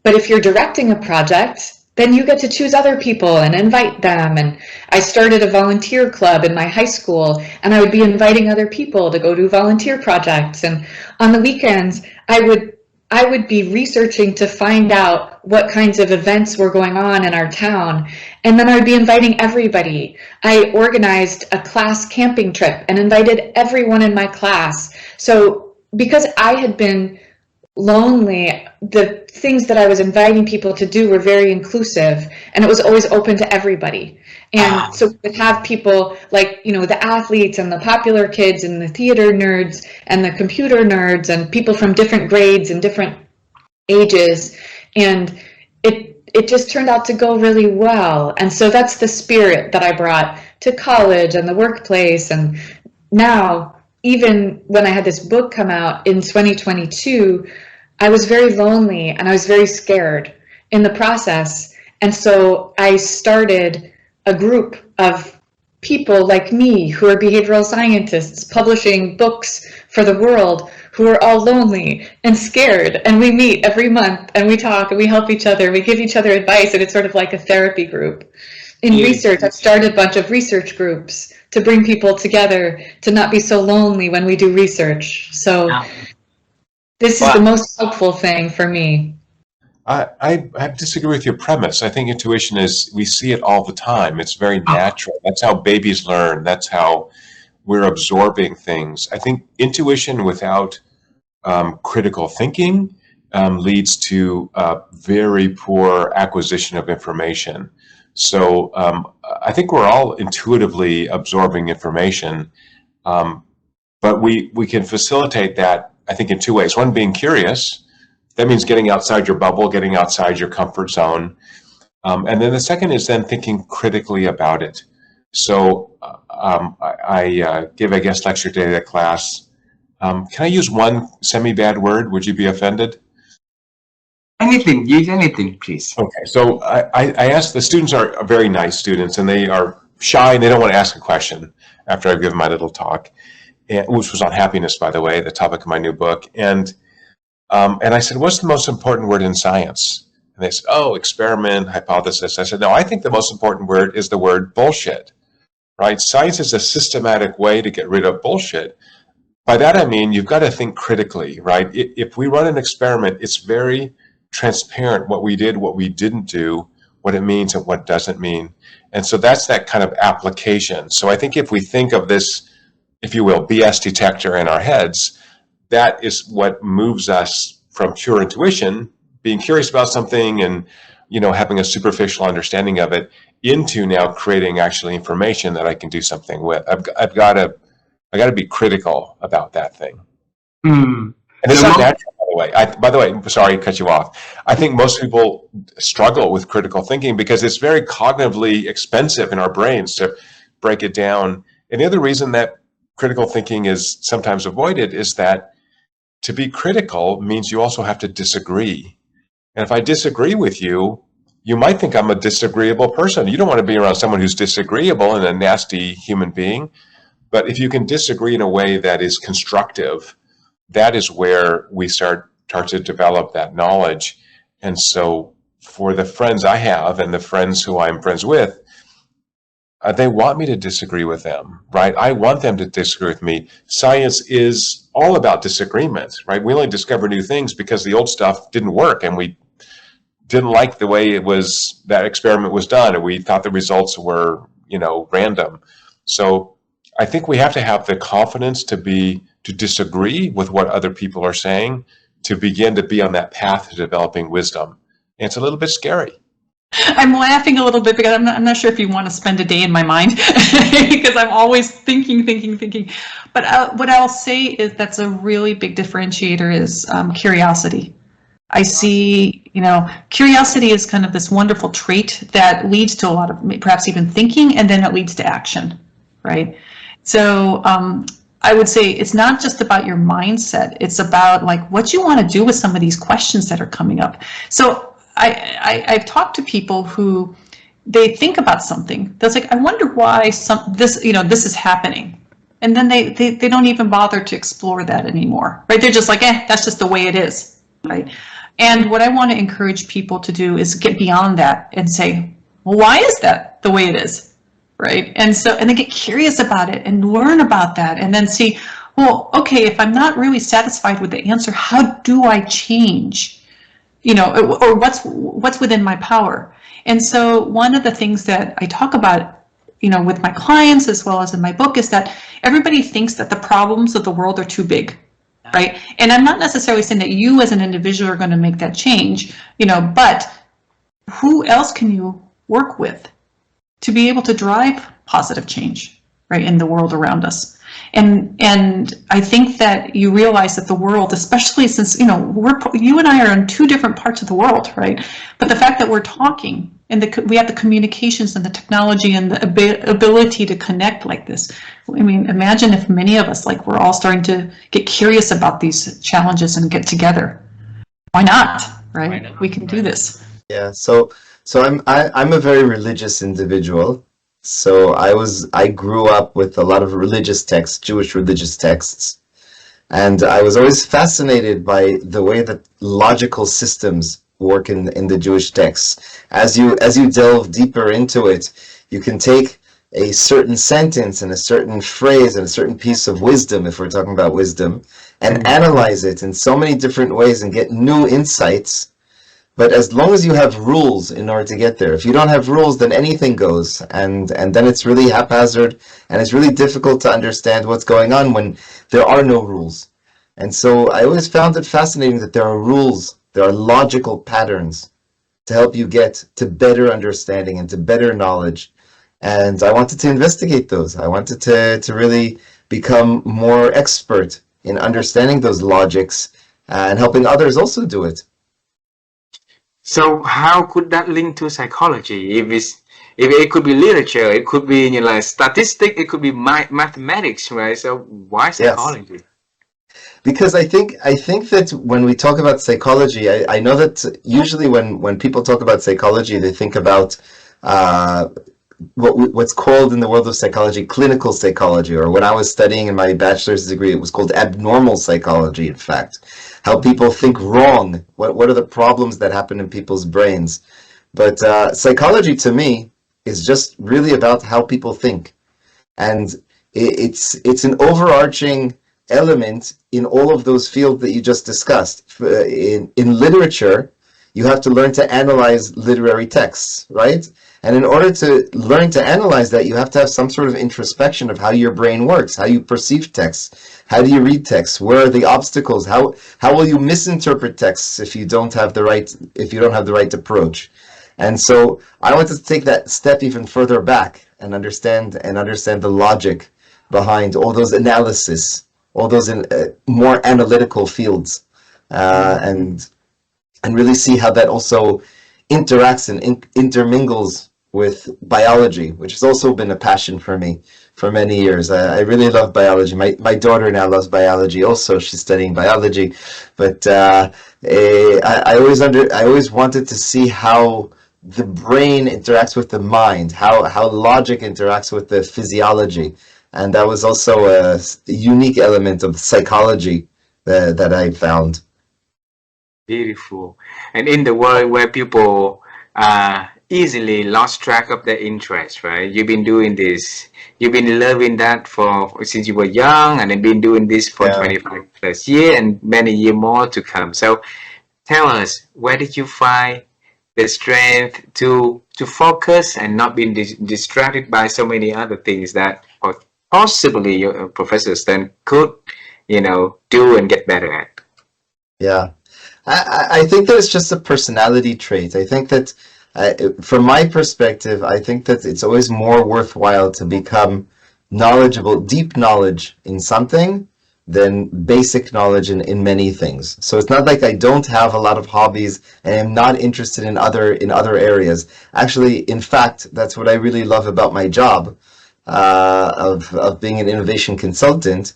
Speaker 1: but if you're directing a project, then you get to choose other people and invite them. And I started a volunteer club in my high school, and I would be inviting other people to go do volunteer projects. And on the weekends, I would be researching to find out what kinds of events were going on in our town. And then I would be inviting everybody. I organized a class camping trip and invited everyone in my class. So because I had been lonely, the things that I was inviting people to do were very inclusive, and it was always open to everybody. And so we would have people like, the athletes and the popular kids and the theater nerds and the computer nerds and people from different grades and different ages. And it just turned out to go really well. And so that's the spirit that I brought to college and the workplace. And now
Speaker 16: even when I had this book come out in 2022, I was very lonely and I was very scared in the process. And so I started a group of people like me who are behavioral scientists publishing books for the world, who are all lonely and scared, and we meet every month and we talk and we help each other, we give each other advice, and it's sort of like a therapy group. In research, I've started a bunch of research groups to bring people together to not be so lonely when we do research. So this is the most helpful thing for me.
Speaker 17: I disagree with your premise. I think intuition is, we see it all the time. It's very natural. That's how babies learn. That's how we're absorbing things. I think intuition without critical thinking leads to very poor acquisition of information. So I think we're all intuitively absorbing information, but we can facilitate that, I think, in two ways. One, being curious. That means getting outside your bubble, getting outside your comfort zone. And then the second is then thinking critically about it. So I gave a guest lecture today at a class. Can I use one semi-bad word? Would you be offended?
Speaker 9: Anything, use anything, please.
Speaker 17: Okay, so I asked, the students are very nice students, and they are shy and they don't want to ask a question after I've given my little talk, which was on happiness, by the way, the topic of my new book. And I said, what's the most important word in science? And they said, oh, experiment, hypothesis. I said, no, I think the most important word is the word bullshit, right? Science is a systematic way to get rid of bullshit. By that I mean, you've got to think critically, right? If we run an experiment, it's very transparent what we did, what we didn't do, what it means and what doesn't mean. And so that's that kind of application. So I think if we think of this, if you will, BS detector in our heads, that is what moves us from pure intuition, being curious about something and, you know, having a superficial understanding of it, into now creating actually information that I can do something with. I've got to be critical about that thing. And it's not natural, by the way. By the way, sorry to cut you off. I think most people struggle with critical thinking because it's very cognitively expensive in our brains to break it down. And the other reason that critical thinking is sometimes avoided is that to be critical means you also have to disagree. And if I disagree with you, you might think I'm a disagreeable person. You don't want to be around someone who's disagreeable and a nasty human being. But if you can disagree in a way that is constructive, that is where we start to develop that knowledge. And so for the friends I have and the friends who I'm friends with, they want me to disagree with them, right? I want them to disagree with me. Science is all about disagreement, right? We only discover new things because the old stuff didn't work and we didn't like the way it was, that experiment was done, and we thought the results were, you know, random. So I think we have to have the confidence to disagree with what other people are saying, to begin to be on that path to developing wisdom. And it's a little bit scary.
Speaker 18: I'm laughing a little bit because I'm not sure if you want to spend a day in my mind because I'm always thinking. But what I'll say is that's a really big differentiator is curiosity. I see, you know, curiosity is kind of this wonderful trait that leads to a lot of perhaps even thinking, and then it leads to action, right? So I would say it's not just about your mindset. It's about like what you want to do with some of these questions that are coming up. So I've talked to people who they think about something. That's like, I wonder why this is happening. And then they don't even bother to explore that anymore, right? They're just like, that's just the way it is, right? And what I want to encourage people to do is get beyond that and say, well, why is that the way it is, right? And then get curious about it and learn about that and then see, well, okay, if I'm not really satisfied with the answer, how do I change? You know, or what's within my power. And so one of the things that I talk about, you know, with my clients as well as in my book is that everybody thinks that the problems of the world are too big, right? And I'm not necessarily saying that you as an individual are going to make that change, you know, but who else can you work with to be able to drive positive change, right, in the world around us? And I think that you realize that the world, especially since, you know, you and I are in two different parts of the world, right? But the fact that we're talking we have the communications and the technology and the ability to connect like this. I mean, imagine if many of us, like, we're all starting to get curious about these challenges and get together. Why not, right? Why not? We can do this.
Speaker 19: Yeah, so I'm a very religious individual. So I grew up with a lot of religious texts, Jewish religious texts, and I was always fascinated by the way that logical systems work in the Jewish texts. As you delve deeper into it, you can take a certain sentence and a certain phrase and a certain piece of wisdom, if we're talking about wisdom, and analyze it in so many different ways and get new insights. But as long as you have rules in order to get there, if you don't have rules, then anything goes, and then it's really haphazard, and it's really difficult to understand what's going on when there are no rules. And so I always found it fascinating that there are rules, there are logical patterns to help you get to better understanding and to better knowledge. And I wanted to investigate those. I wanted to really become more expert in understanding those logics and helping others also do it.
Speaker 9: So how could that link to psychology? If it could be literature, it could be like statistics, it could be mathematics, right? So why psychology?
Speaker 19: Yes. Because I think that when we talk about psychology, I know that usually when people talk about psychology, they think about what's called in the world of psychology clinical psychology, or when I was studying in my bachelor's degree, it was called abnormal psychology, in fact. How people think wrong, what are the problems that happen in people's brains. But psychology to me is just really about how people think. And it's an overarching element in all of those fields that you just discussed. In literature, you have to learn to analyze literary texts, right? And in order to learn to analyze that, you have to have some sort of introspection of how your brain works, how you perceive texts, how do you read texts, where are the obstacles, how will you misinterpret texts if you don't have the right approach. And so I wanted to take that step even further back and understand the logic behind all those analysis, all those more analytical fields, and really see how that also interacts and intermingles with biology, which has also been a passion for me for many years. I really love biology. My daughter now loves biology also. She's studying biology. But I always wanted to see how the brain interacts with the mind, how logic interacts with the physiology. And that was also a unique element of psychology that I found.
Speaker 9: Beautiful. And in the world where people easily lost track of their interests, right? You've been doing this. You've been loving that since you were young, and have been doing this for 25 plus years and many years more to come. So tell us, where did you find the strength to focus and not being distracted by so many other things that possibly your professors then could, do and get better at?
Speaker 19: Yeah. I think that it's just a personality trait. I think that from my perspective, I think that it's always more worthwhile to become knowledgeable, deep knowledge in something than basic knowledge in many things. So it's not like I don't have a lot of hobbies and I'm not interested in other areas. Actually, in fact, that's what I really love about my job of being an innovation consultant,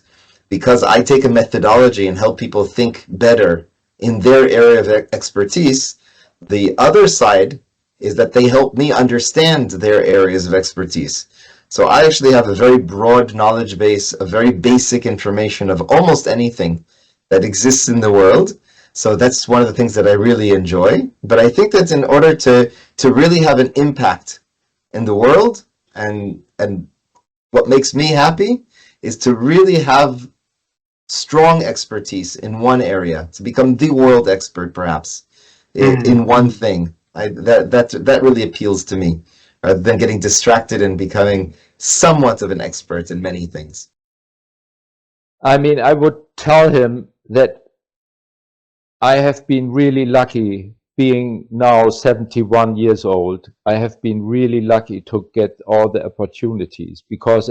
Speaker 19: because I take a methodology and help people think better in their area of expertise. The other side is that they help me understand their areas of expertise. So I actually have a very broad knowledge base, a very basic information of almost anything that exists in the world. So that's one of the things that I really enjoy. But I think that in order to really have an impact in the world, and what makes me happy is to really have strong expertise in one area, to become the world expert, perhaps, in one thing. That really appeals to me, rather than getting distracted and becoming somewhat of an expert in many things.
Speaker 20: I mean, I would tell him that I have been really lucky being now 71 years old. I have been really lucky to get all the opportunities, because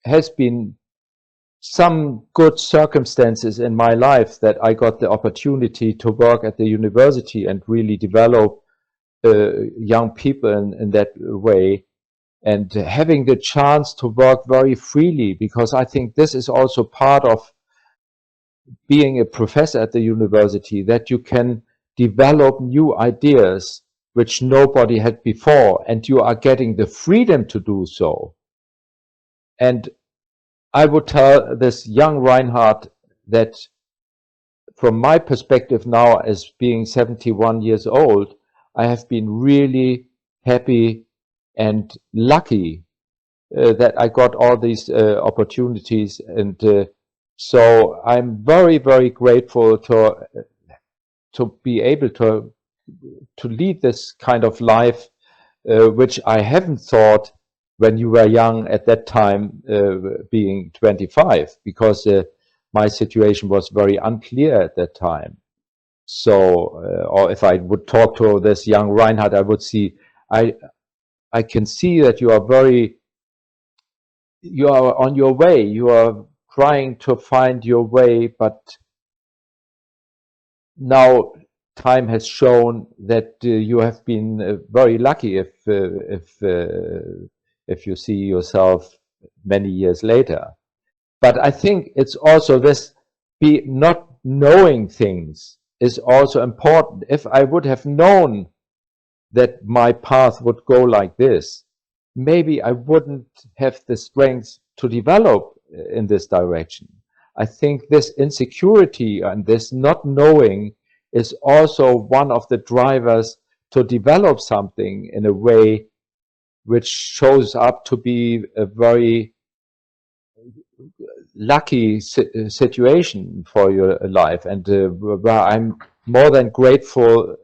Speaker 20: has been some good circumstances in my life that I got the opportunity to work at the university and really develop young people in that way, and having the chance to work very freely, because I think this is also part of being a professor at the university, that you can develop new ideas which nobody had before, and you are getting the freedom to do so. And I would tell this young Reinhard that from my perspective now, as being 71 years old, I have been really happy and lucky that I got all these opportunities. And so I'm very, very grateful to be able to lead this kind of life, which I haven't thought when you were young at that time, being 25, because my situation was very unclear at that time. So, or if I would talk to this young Reinhard, I would see, I can see that you are on your way. You are trying to find your way, but now time has shown that you have been very lucky if you see yourself many years later. But I think it's also this not knowing things is also important. If I would have known that my path would go like this, maybe I wouldn't have the strength to develop in this direction. I think this insecurity and this not knowing is also one of the drivers to develop something in a way which shows up to be a very lucky situation for your life, and where I'm more than grateful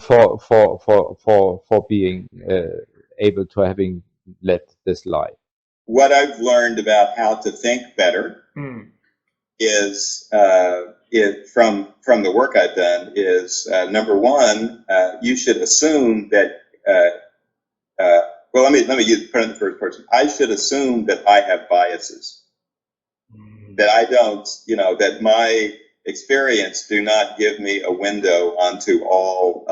Speaker 20: for being able to having led this life.
Speaker 21: What I've learned about how to think better is from the work I've done is number one, you should assume that well, let me put it in the first person. I should assume that I have biases, that I don't, that my experience do not give me a window onto all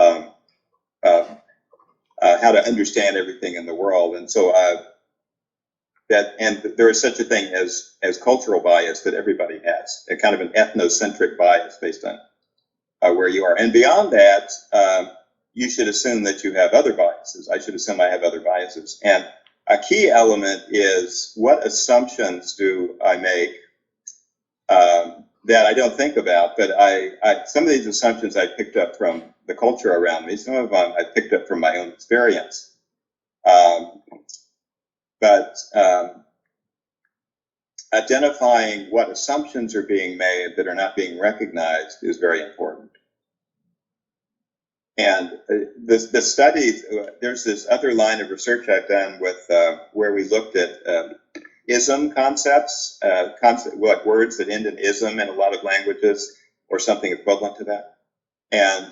Speaker 21: how to understand everything in the world, and so and there is such a thing as cultural bias that everybody has, a kind of an ethnocentric bias based on where you are, and beyond that. You should assume that you have other biases. I should assume I have other biases. And a key element is, what assumptions do I make that I don't think about? But some of these assumptions I picked up from the culture around me. Some of them I picked up from my own experience. But identifying what assumptions are being made that are not being recognized is very important. And the studies, there's this other line of research I've done with where we looked at ism concepts, like words that end in ism in a lot of languages or something equivalent to that. And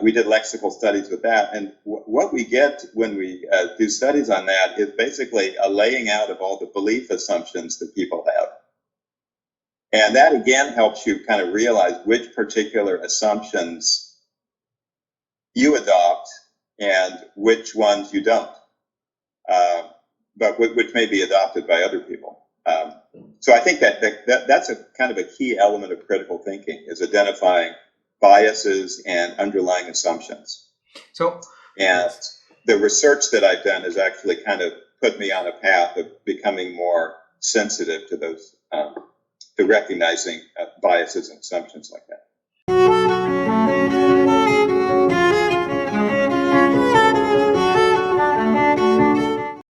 Speaker 21: we did lexical studies with that. And what we get when we do studies on that is basically a laying out of all the belief assumptions that people have. And that again helps you kind of realize which particular assumptions you adopt and which ones you don't, but which may be adopted by other people. So I think that's a kind of a key element of critical thinking, is identifying biases and underlying assumptions. And the research that I've done has actually kind of put me on a path of becoming more sensitive to those, to recognizing biases and assumptions like that.